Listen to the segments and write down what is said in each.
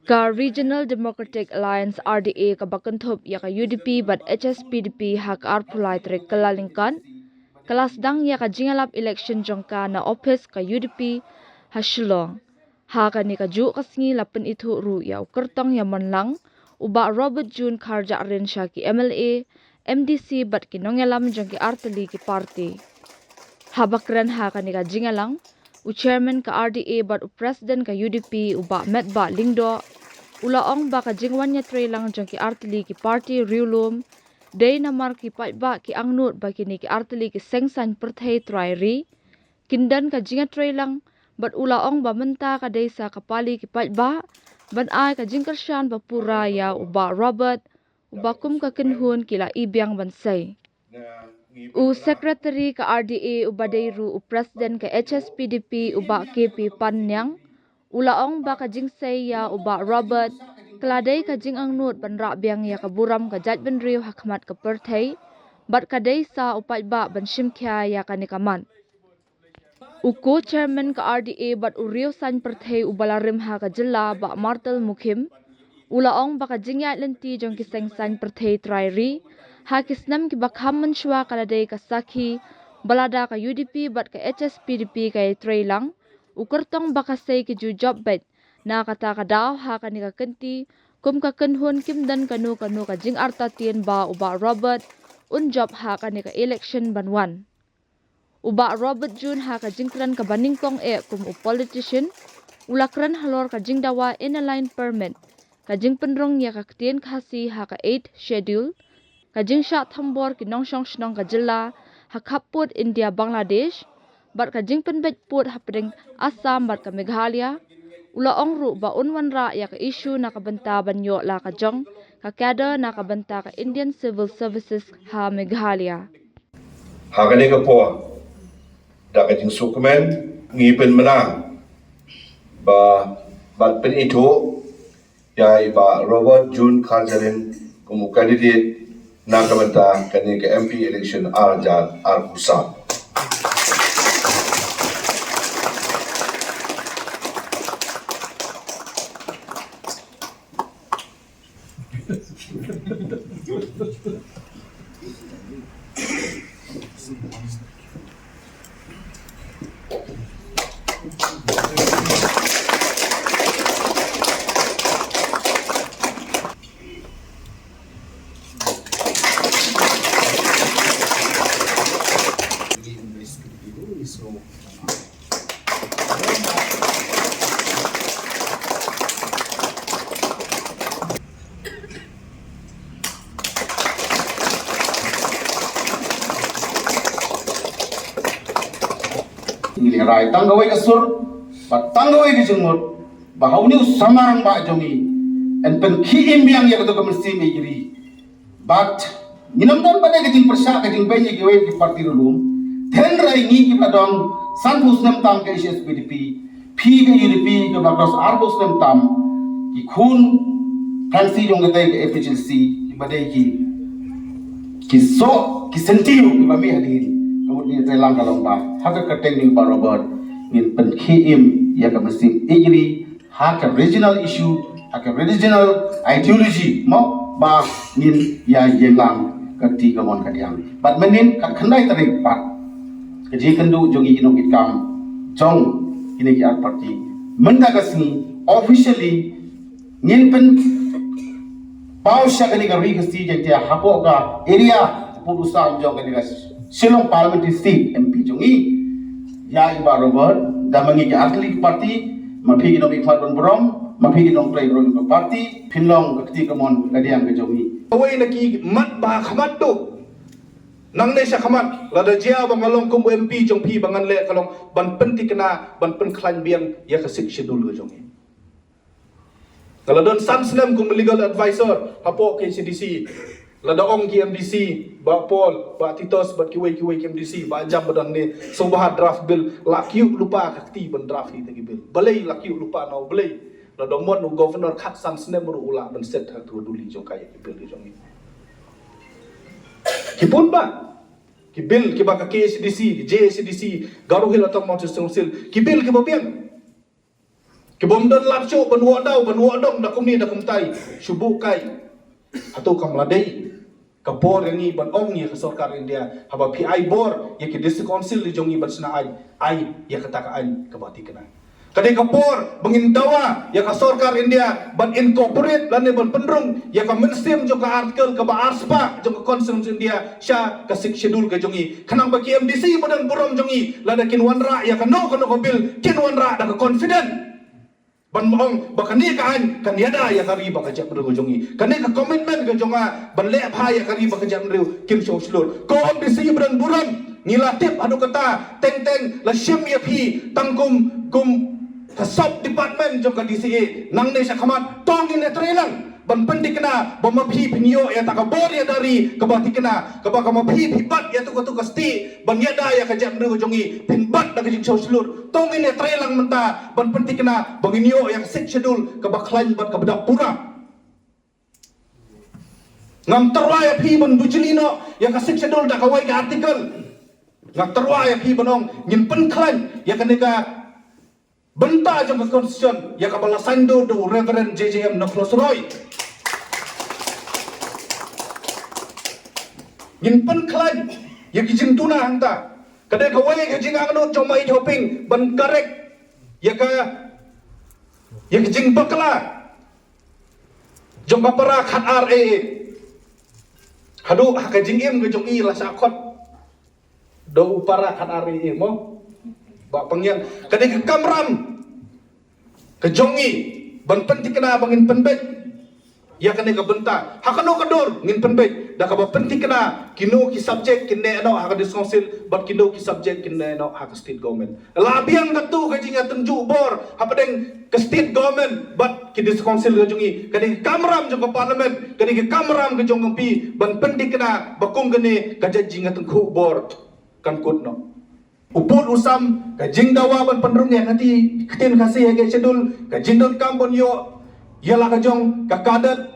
Ka Regional Democratic Alliance RDA ka bakanthop ya ka UDP but HSPDP hak arpulai trek kelalingkan kelas dang ya ka jingalap election jongka na office ka UDP hasilong ha ka ni ka ju kasngi lapen itu ru ya kertong ya manlang uba Robert June Kharja ren sha ki MLA MDC but ki nongelam jongki arteli ki party habakran ha ka ni ka jingalang u chairman ka RDA but u president ka UDP uba metba lingdo ulaong ba ka jingwan nya trailang jongki arteli ki party riulum day namar ki ba ki angnut ba kini ki arteli ki sengsan perthai trairi kindan ka jinga trailang but ulaong ba menta ka desa kapali ki ba ban ai ka jingkershan ba pura ya uba Robert uba kum ka kinhun kila ibyang bansay u secretary ka RDA uba deiru u president ka HSPDP uba KP Panyang ulaong ba ka jingsay ya uba Robert kladai ka jing angnut banra biang ya ka buram ka jat benriu hakmat ka perthai bat ka desa upat ba ban shimkhya ya ka nikaman uko chairman ka RDA bat uriu san perthai ubalarim ha ka jilla ba Martel Mukhim ulaong ba ka jingyat lenti jong ki sengsan perthai trairi ha kisnam ki bakham manshwa kaladai ka sakhi balada ka UDP bat ka HSPDP ka trailang ukertong bakasay ki ju job bet na kata kadaw ha ka ni ka kenti kum ka kenhun kim dan kanu ka jing arta tien ba uba Robert un job ha ka ni ka election banwan uba Robert June ha ka jingkran ka baningkong kum u politician ulakran halor ka jing dawa in a line permit ka jing penrong ya ka tien khasi ha ka 8 schedule ka jing sha thambor ki nongshong shnong ka jilla ha khaput India Bangladesh bat ka jing penbet put hapding Assam bat ka Meghalaya ulaong ru ba unwan ra ya ka issue na kabanta banyo la ka jong ka kada na kabanta ka Indian Civil Services ha Meghalaya hagani ka po da ka jing sukumen ngipin menang ba bat pen itu ya iba Robert June Kharjarin kumu candidate na kabanta kani ka MP election arjat arkusam rai tanggawai kasur ba tanggawai ki jengmut ba hauni samarang ba jongi en pen ki imbiang ya to kamsi me giri but minam dan pada ki jing persya ki jing benye ki wai ki parti rulum then rai ni ki padong san husnam tam ke SPDP phi ke UDP ke bagros arbos nam tam ki khun fransi jong ke efficiency ki badai ki so ki sentiu ki ba mi hadin kemudian telang kalong ba haka kateng ning barobar nin pen KM ya ka mesin ejri haka regional issue haka regional ideology mo ba nin ya yelang kati kamon kadiang bat menin ka khandai tarik pat keji kendu jongi inong itkam jong ini ki art party menda kasni officially nin pen pau shagani ka ri kasi jetia hapo ka area purusa jong ka Shillong Parliamentary Seat MP Jungi ya iba Robert damangi ke Atlet Party mapi inong ikmat brom mapi inong play role ke party pinlong kekti kemon kadiang ke Jungi awai lagi mat ba khamat tu nang ne sya khamat lada jia bangalong kum MP jong pi bangan le kalong ban penti kena ban pen klan biang ya ke sik schedule ke Jungi kalau don samsnem kum legal advisor hapo ke CDC lada ong ki MDC ba Paul ba Titos ba kiwai ki MDC ba jam badan ni so bah draft bill lakiu lupa kakti ban draft ni tagi bill balai lakiu lupa no balai lada mon no governor khat san sne muru ula ban set ha tu duli jong kai ki bill jong ni ki pun ba ki bill ki ba ka KCDC JCDC garu hil atong mau sil ki bill ki ba biang ki Kibom dan lapso ban wadong da kumni da kumtai subu kai atau kamladei ka bor yang ni ban ong ya ka sarkar India haba PI bor ya ki district council di jongi ban sna ai ya kata ka ai ka bati kena kadai ka bor bangin dawa ya ka sarkar India ban incorporate lan ban pendrung ya ka mainstream jo ka artikel ka ba arspa jo ka constitution India sya ka sik schedule ka jongi kanang bagi MDC badan burom jongi lada kin wanra ya ka no ka bil kin wanra da ka confident ban maong bakani ka an kan yada ya kari ba ka jap ru jongi kan ka commitment ka jonga ban le pha ya kari ba ka jap ru kim show slur ko om disi bran buram ngilatip adu kata teng la syam ya phi tangkum kum ka sub department jong ka DCA nang ne sa khamat tong ni trelang ban pendik kena ba ma phi pinyo ya ta ka bor ya dari ka ba tikena ka ba ka ma phi bat ya tu ka sti ban yada ya ka jap ru jongi pin bat da ka jing show slur tong ni trelang menta ban pendik kena banginyo yang sik schedule ka ba klan bat ka bedak pura ngam terwaya phi ban bujlino yang ka sik schedule da ka wai ka artikel ngam terwaya phi banong ngin pen klan ya ka ne ka benta jong ka constitution ya ka balasan do Reverend JJM Noklos Roy ngin pen klan ya ki jing tuna hangta kadai ka wai ka jing angno jong mai hoping ban karek ya ka jing bakla jong ka para khat RA hadu ha ka jing im ka jong i la sa khot do para khat RA mo ba pangyan kadai ka kamram ka jongi ban penting kena bangin penbet ya kena ka benta hakano kador ngin penbet da ka ba penting kena kino ki subject kinne no ha ka council but kino ki subject kinne no ha ka state government labiang katu ka jinga tunjuk bor ha padeng ka state government but ki council ka jongi kadai kamram jong ka parliament kadai ka kamram ka jong pi ban penting kena bakung kene ka jinga tengku bor kan kut no uput usam ka jing dawa ban pendrung ya nanti ketin kasih ya schedule ka jindon kampon yo yalah ka jong ka kadat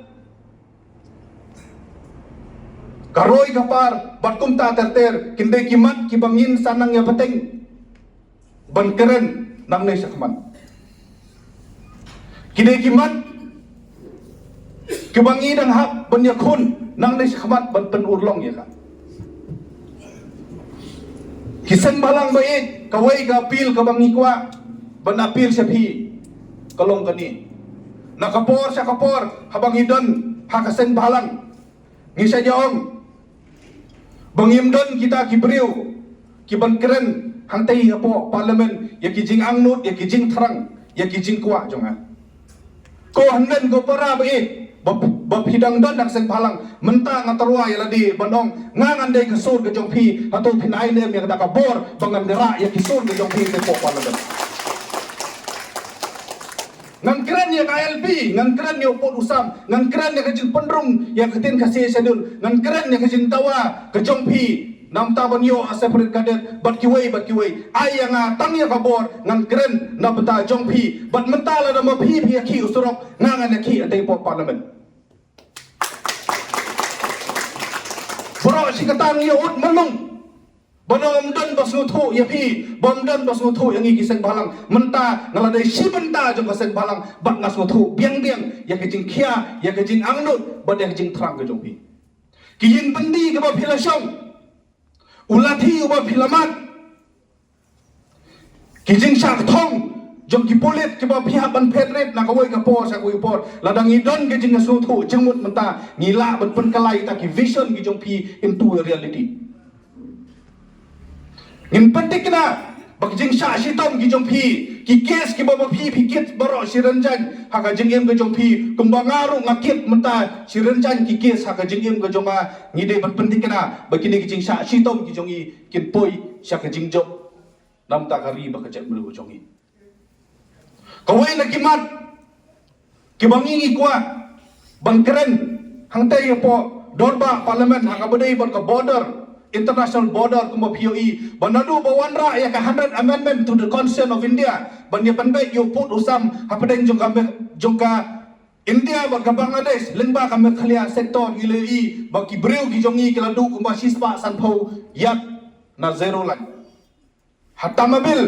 karoi kapar bat kumta terter kinde kimat ki bangin sanang ya peteng ban keren nang ne sakman kinde kimat ki bangi dang hak ban yakun nang ne sakman ban pen urlong ya ka Kisang balang bait, kawai ka apil ka bang ikwa, ban apil siya pi, kalong kani. Nakapor siya kapor, habang idon, hakaseng balang. Ngisa jaong, bangim don kita kibriw, kiban keren, hantay hapo parlimen, ya kijing angnut, ya kijing terang, ya kijing kwa jonga. Ko handen ko para bait, bab hidang don nak seng balang, mentang ngatarwa ya ladi bandong, ngangan day kasur ke jong pi, atau pinai nem yang dak bor, bangan dera ya kisur ke jong pi tepo parlimen. Ngan keren ya KLB, ngan keren ya uput usam, ngan keren ya kejing pendrung ya ketin kasih sedul, ngan keren ya kejing tawa ke jong pi, nam taban yo separate kadet, bat kiwei, ay yang tang ya kabor, ngan keren na beta jong pi, bat mentala na ma pi ya ki usurok, ngangan ya ki atay po parlimen. Bro si katang ya ut melung. Banong dan bas ngutu ya pi, bom dan bas ngutu yang iki seng balang, menta ngaladai si menta jong seng balang, bat ngas ngutu biang ya kejing kia, ya kejing angnut, bat ya kejing terang ke jong pi. Kijing pendi ke ba pila syong. Ulati uba pilamat. Kijing syak thong jong ki polit ke ba pihak ban pedret na kawai ka por sa kuy por ladang idon kejing ngasutu jengmut menta ngila ban pen kalai ta ki vision ki jong pi into a reality. Ngin pentik na bak jing syak sitom ki jong pi ki kes ki ba pi pikit baro si renjan haka jing em ke jong pi kembang aru ngakit menta si renjan ki kes haka jing em ke jong ngide ban pentik na bakini ki jing syak sitom ki jong i kin poi syak jing job nam ta kari ba ka jat melu jong i kawai na kimat kibangi kwa ban keren hangtay po dorba parlimen haka badai ban ka border international border kuma POE banadu bawanra ya ka 100 amendment to the Constitution of India ban ya banbai yo put usam hapadeng jongka India ba ka Bangladesh lengba ka mekhalia sektor ilei ba ki breu ki jongi kiladu kuma sispa sanpau yak na zero lan hatamabil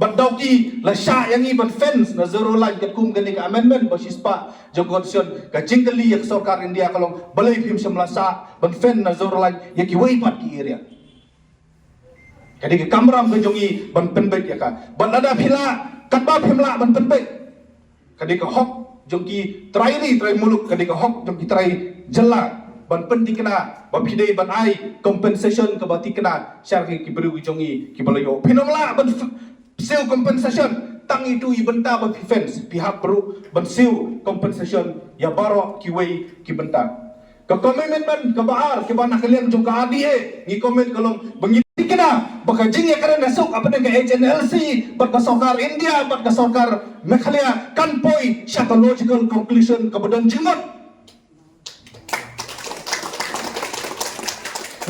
Bandauki la sya yang i ban fence na zero line kat kum gani ka amendment basis pa jong constitution ka jingkali yak sarkar India kalong balai phim semla sa ban fence na zero line yak i wei pat ki area. Kadi ka kamram ka jong i ban penbek ya ka. Ban ada phila kat ba phimla ban penbek. Kadi ka hok jong ki trai muluk kadi ka hok jong ki trai jela ban penting kena ban pidai ban ai compensation ka bati kena syar ki beri jong i ki balayo pinongla ban siu compensation tang itu ibenta ba defense pihak perlu ban siu compensation ya baro kiwei ki benta ka commitment ban ka baar ki bana kalian jong ka adie ni comment kalong bangiti kena baka jing ya karena sok apa dengan HNLC bat ka sarkar India bat ka sarkar Meghalaya kan poi psychological conclusion ka badan jingot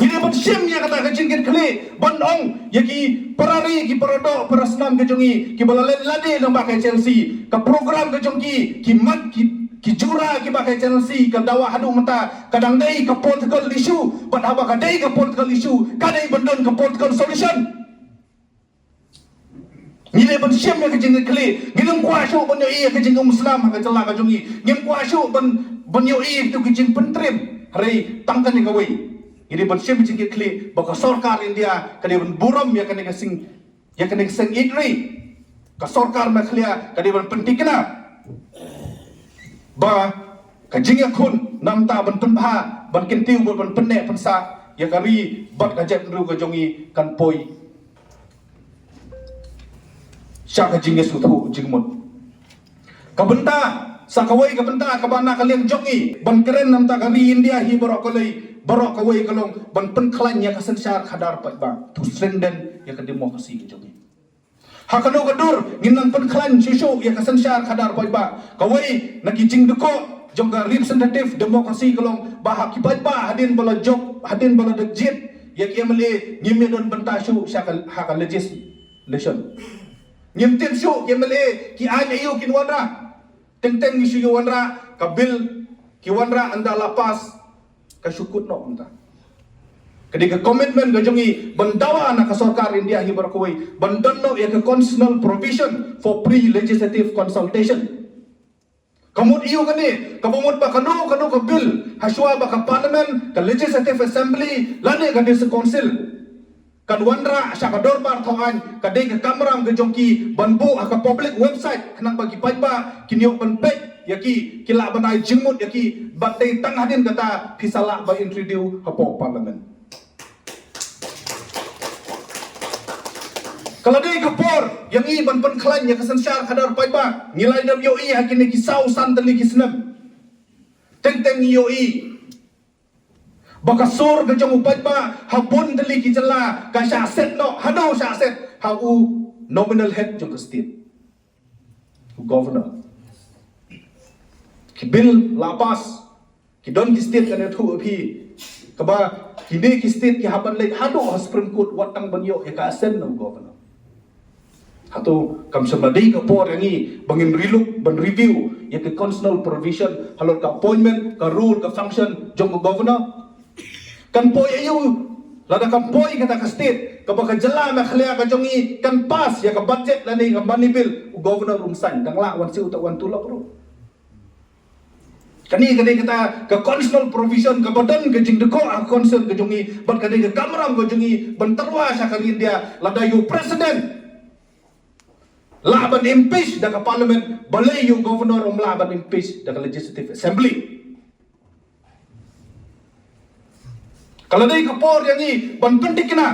ini ban sim ya kata ka jingkit kali ban ong yaki parari ki parado parasnam ke jongi ki balalen lade nang bakai Chelsea ka program ke jongi ki mat ki jura ki bakai Chelsea ka dawa hadu mata kadang dai ka political issue ban haba ka dai ka political issue kadai bandon ka political solution ni ban sim ya ka jingkit kali ngidam kuasyo ban yo iya ka jingkong muslim ka jala ka jongi ngim kuasyo ban yo iya tu ki jing pentrim hari tangkan ni kawai. Ini bersih berjingkit klik baka sarkar India kadi ban buram ya kani sing idri ka sarkar Meghalaya kadi ban penting kena ba ka jingya kun nam ta ban penbha ban kentiu ban penne pensa ya kari bat ka jep ru ka jongi kan poi sya ka jingya sutu jingmut ka benta sakawai ka benta ka bana kalian jongi ban keren nam ta kari India hi borokolai barok kawai kalong ban penklan ya kasensyar kadar pat ba to strengthen ya ka demokrasi ke jongi hakano kadur nginang penklan susu ya kasensyar kadar pat ba kawai nakijing deko jongga representative demokrasi kalong ba hakipat ba hadin bala job hadin bala dejit ya kemele ngimedon bentasyu syakal hakal legislation ngimtin su kemele ki anya yu kinwandra teng isu yu wandra kabil ki wandra anda lapas kasyukut no entah. Ketika komitmen gajongi bandawa anak sarkar India hi berkuai bandono ya ke constitutional provision for pre-legislative consultation. Kamut iyo kani kabumut ba kanu ka bill haswa ba ka parliament ka legislative assembly lane ka dis council kan wandra sa ka dorbar thongan ka de ka kamram gajongki banbu ka public website kanang bagi pajba kinyo banpek yaki kila banai jingmut yaki batai tang hadin kata pisala ba introduce hapo parliament kalau dia kapor yang i ban penklan ya kesensyar kadar paiba nilai dam yo i hakine ki sau san tali ki senam teng yo i baka sur ga jong paiba habun tali ki jela ka sya set no hado sya set ha u nominal head jong state governor ki bil lapas ki don ki state kan thu api kaba kini ki state ki haban le hado supreme court watang banyo ya ka asen no governor hatu kam samadai ka por yangi bangin riluk ban review ya ke constitutional provision halot ka appointment ka rule ka function jong governor kan poy ayu lada kan poy kata ka state ka baka jela Meghalaya ka jongi kan pas ya ka budget lani ka money bill governor rumsan dang la wan siu ta wan tulak ro kani kita ke constitutional provision ke badan ke jing deko a concern ke jongi ban kani ke kamram ke jongi ban terwa sakal India lada yu president laban impeach da ka parliament balai yu governor laban impeach da ka legislative assembly kalau dai ke por yangi ban penting kena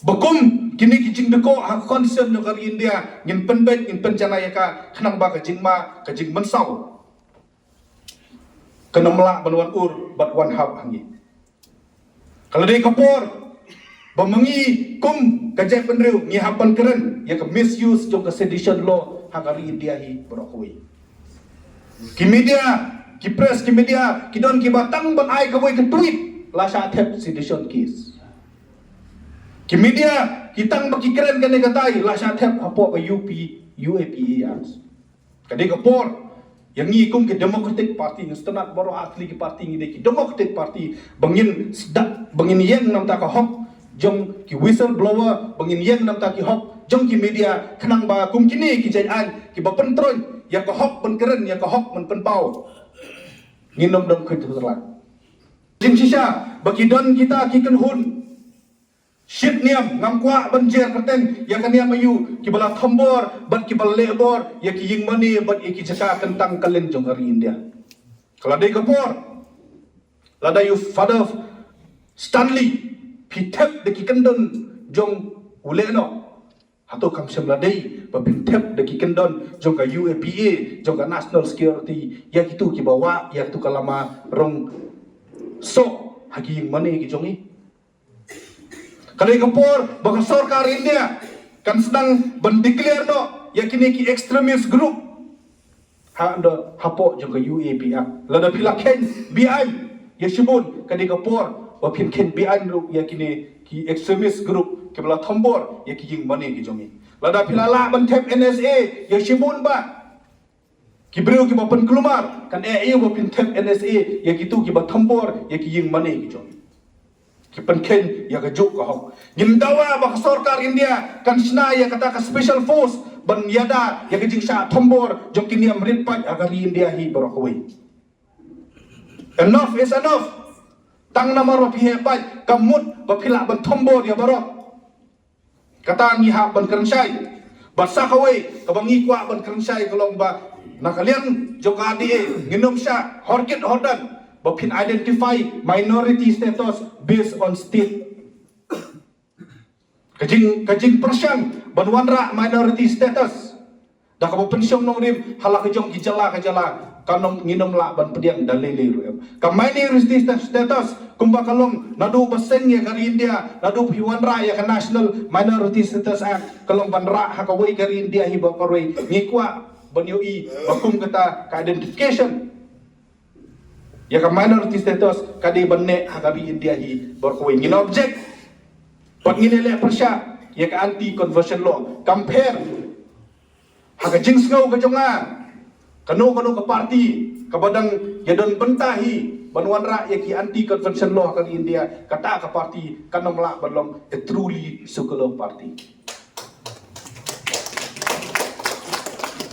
bakum kini kijing deko a concern da ka India ngin penbet ngin pencana ya ka khanang ba ka jingma ka jing mensau kena melak banuan ur bat wan hab hangi kalau dia kapor Bamangi kum kajai penriu ngi hapan keren ya ke misuse jong ke sedition law hagari India hi berokoi. Ki media, ki press, ki media, ki don ki batang ban ai kawai ke tweet la sha thep sedition case. Ki media ki tang baki keren kan katai la sha thep hapo ka UAPAs. Kadi kapor yang ni kum ke Democratic Party ngestonat baru atli ki parti ni ki Democratic Party bangin yang nam ta ka hok jong ki whistleblower bangin yang nam ta ki hok jong ki media kenang ba kum kini ki jayan ki ba pentron ya ko hok pen keren ya ko hok men pen pau nginom dom khoi tu terlang jing sisa bagi don kita ki ken hun ship niam ngam kwa banjer kerten ya kan niam ayu ki bala thambor bat ki bal lebor ya ki ying mani bat ki jaka kentang kalen jong hari India kalau dei kapor lada you father Stanley pitep de ki kendon jong uleno atau kam semla dei ba pitep de ki kendon jong ka UAPA jong ka national security ya kitu ki bawa ya tu kalama rong so hagi mani ki jongi kalai kapor baka sarkar India kan sedang mendeklar no yakini ki extremist group ha ando hapo jong ka UAPA lada pilaken BI ya shibun kadai kapor wapin ken bian ru yakini ki extremist group ke bala thambor ya ki jing mani ki jongi lada pilala ban thep NSA ya shibun ba ki breu ki bapan kelumar kan wapin thep NSA ya ki tu ki ba thambor ya ki jing mani ki jongi ki pen ken ya ka juk ka hok ngin dawa ba sarkar India kan sna ya kata ka special force ban yada ya ki jing sha thambor jong kini amrit pat agar India hi barakoi enough is enough tang namar wa pihe pai kamut ba phila ban thombo dia barok kata ngi ha ban kerensai ba sakawai ka bangi kwa ban kerensai kolong ba nakalian jogadi nginom sha horkit hordan ba phin identify minority status based on state kajing persyang ban wanra minority status dah ka pensiong nong rim hala ka jong kijala kanong nginom la ban pediang dalili ru ka minority status kumba kalong nadu baseng ya kari India nadu piwan ra ya ka national minority status act kalong ban ra ha ka wei kari India hi ba koroi ngikwa ban yoi bakum kata ka identification ya ka minority status kadi ban ne ha kari India hi ba koroi ngin object pat nginele persya ya ka anti conversion law compare ha ka jing ngau ka jonga kanu ka parti kabadang yadon bentahi banuan ra ya ki anti convention law kan India kata ka parti kanom la balong a truly secular party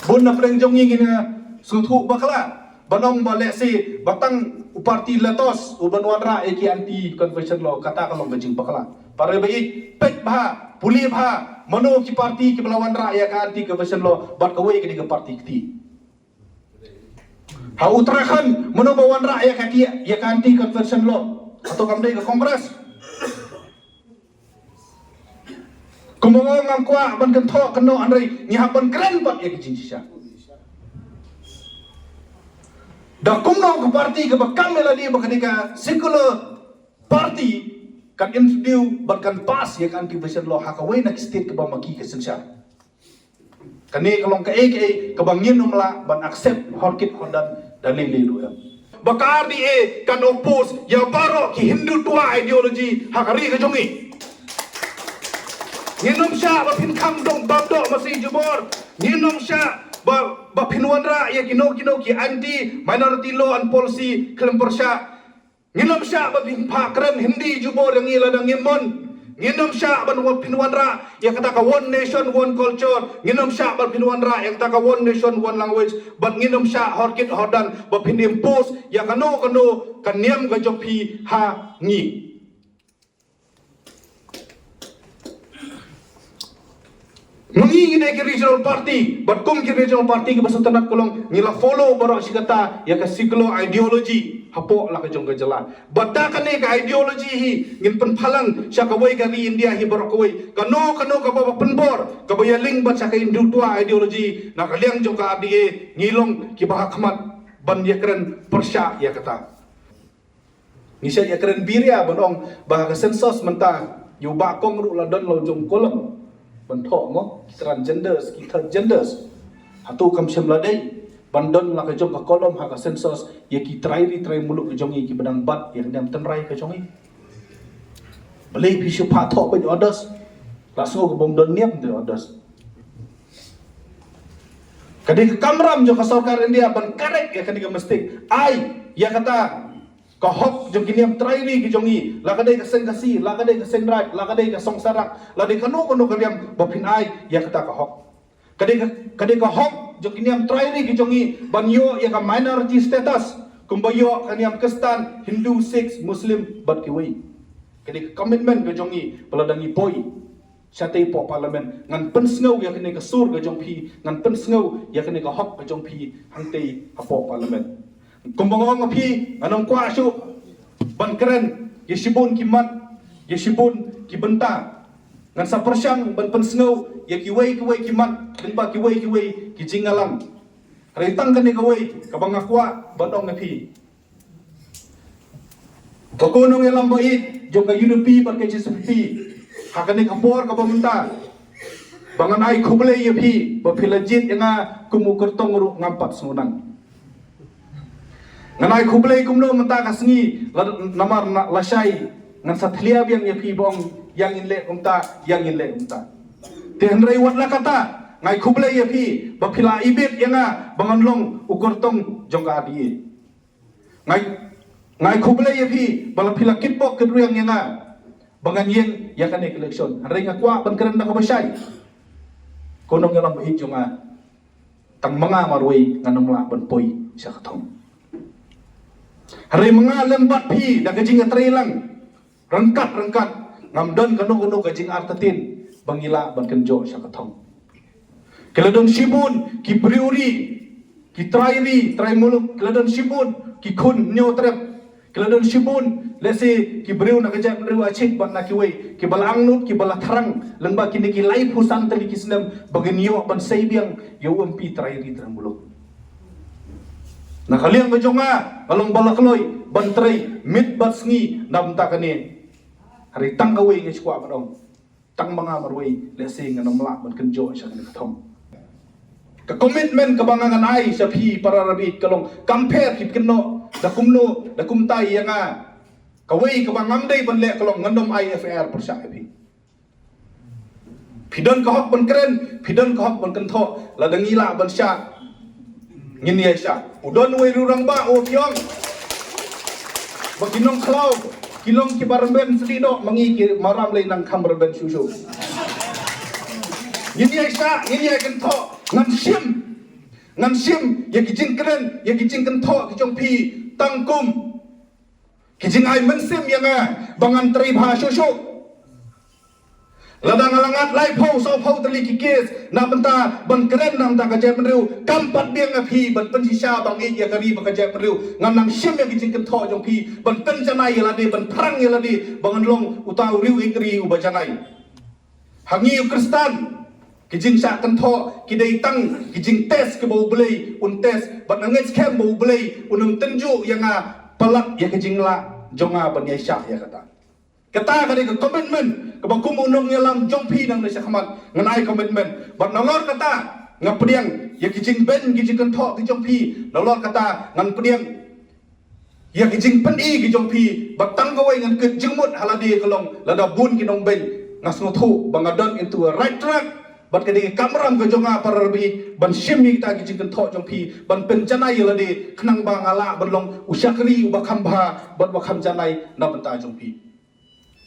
bun na preng jong ngina suthu bakla banom bale si batang parti latos banuan ra ya ki anti convention law kata kalong bajing bakla pare bai pet bha puli bha mano ki parti ki belawan ra ya ka anti convention law bat kawai ki parti kti ha Uttarakhand mano bawan ra ya kaki ya anti conversion law atau kamdai ke kongres kumongong ang kwa ban kan tho kano anrai nya ban kren bat ya kijing sisa da kumno ke parti ke bakam meladi bakadika secular party kan introduce ban kan pass ya anti conversion law ha kawai nak state ke bamaki ke sensya kani kalong ke bangin numla ban accept horkit hondan dalili lu ya bakar di kan oppose ya baro ki Hindu tua ideologi hakari ka jongi nginom sya ba pin kham dong babdo masih jubor nginom sya ba pinwanra ya kino ki anti minority law and policy kelempor sya nginom sya ba pin pakran Hindi jubor yang iladang ngimon nginom sya ban pinwanra ya kata ka one nation one culture nginom sya ban pinwanra ya kata ka one nation one language but nginom sya horkit hordan ba pin impose ya kano kaniam ga jopi ha ngi mengi ngine ke regional party but kum ke regional party ke basutanak kolong ngila follow barok sikata ya ka siklo ideology hapo la ka jong ka jala badda kane ka ideology hi ngin pen phalang sya ka wai ka ri India hi barok wai kano ka baba penbor ka bayaling bat sya ka Hindu tua ideology na kaliang jong ka adi ngilong ki bah khmat ban ya keren persya ya kata ngisa ya keren biria bonong bah ka sensus menta yu ba kong ru la don lo jong kolong bentok mo transgenders kita genders hatu kam semladai bandon la ka jong ka kolom ha ka sensus ye ki trai muluk ka jongi ki bedang bat yang dam tenrai ka jongi belai pisu patok ben others langsung ke bom don niam de others kadi ka kamram jo ka sarkar India ban karek ya kadi ka mesti ai ya kata ka hok jong kiniam trairi ki jongi la kadai ka sen kasi la kadai ka sen right la kadai ka song sarak la de kanu kanu kaliam bapin ai ya kata ka hok kadai ka hok jong kiniam trairi ki jongi banyo ya ka minority status kumbayo kaniam Kristen Hindu Sikh Muslim bat ki wei kadai ka commitment ka jongi peladangi boy syate po parlimen ngan pensngau ya kene ka sur ka jong pi ngan pensngau ya kene ka hok ka jong pi hangte apo parlimen kumbangong api anong kwasyo bankeren yesibun kimat yesibun kibenta ngan sa persyang ban pensngau ya kiwei kimat limba kiwei ki jingalang retang kan kiwei kabang akwa bandong api kokonong elam bait joka UDP ban KJSP hakane kapor kabamenta bangan ai khumle api ba philajit nga kumukurtong ru ngampat sunang nganai kublai kumno menta kasngi namar lasai ngan satlia biang ya pibong yang inle umta tenrei wat la kata ngai kublai ya pi bapila ibit yanga banganlong ukurtong jongka adi ngai kublai ya pi balapila kitpok kedruyang yanga bangan yeng yakan election hari ngakwa ban nak basai konong yalam bahit jonga tang mga marway nganong la ban poi sa katong hari mengalan bat pi dah kajing atrelang rengkat ngamdan kanu kajing artatin bangila ban kenjo sa katong keladon sibun ki priori ki trai muluk keladon sibun ki kun nyotrep keladon sibun lesi ki briu nak kajak briu acik ban nak kiwei ki balang nut ki bala terang lengba kini ki lai pusan tali ki senam bagenio ban saibiang yo umpi trai muluk na kalian bejonga kalong balakloi bantrai mit batsngi namta kane hari tanggawe ngi skwa badong tang mga marway lesing nga namla ban kenjo sa kane katong ka commitment ka bangangan ai sa phi para rabi kalong compare hip kenno da kumtai yanga kawai ka bangamdai ban le kalong ngandom IFR persa phi pidon ka hok ban keren pidon ka hok ban kentho la dangila ban sya ngini Aisyah udon wei rurang ba o piong baginong klau kilong kibarben slido mangi ki maram lai nang kamberben susu ngini Aisyah ngini ai kan tho ngan sim ya kijing keren ya kijing kan tho ki jong pi tangkum kijing ai mensim yang bangan tri bha susu ladang alangat lai phau so phau tali kikis na benta ban keren nam ta kaje menriu kampat biang api ban pensisa bang ya kari ba kaje menriu nganang sim yang kijing kan tho jong pi ban penjanai la di ban perang la di bangan long utau riu ikri u bajanai hangi Kristen kijing sa kan tho kidai tang kijing tes ke bau belai un tes ban angets kem bau belai unum tenju yang palak ya kijing la jonga ban ya syak ya kata kadi ke komitmen ke bakum unong ngelam jongpi nang nesa khamat nganai komitmen bat nalor kata ngapediang ya kijing ben kijing kan tho ki jongpi nalor kata ngan pediang ya kijing peni ki jongpi bat tanggawai ngan ke jengmut haladi kalong lada bun ki nong ben ngas ngothu bangadon into a right track bat kadi kamram ke jonga parabi ban shimi ta kijing kan tho jongpi ban penjanai ladi khnang bangala ban long usyakri ubakam bha bat bakam janai na banta jongpi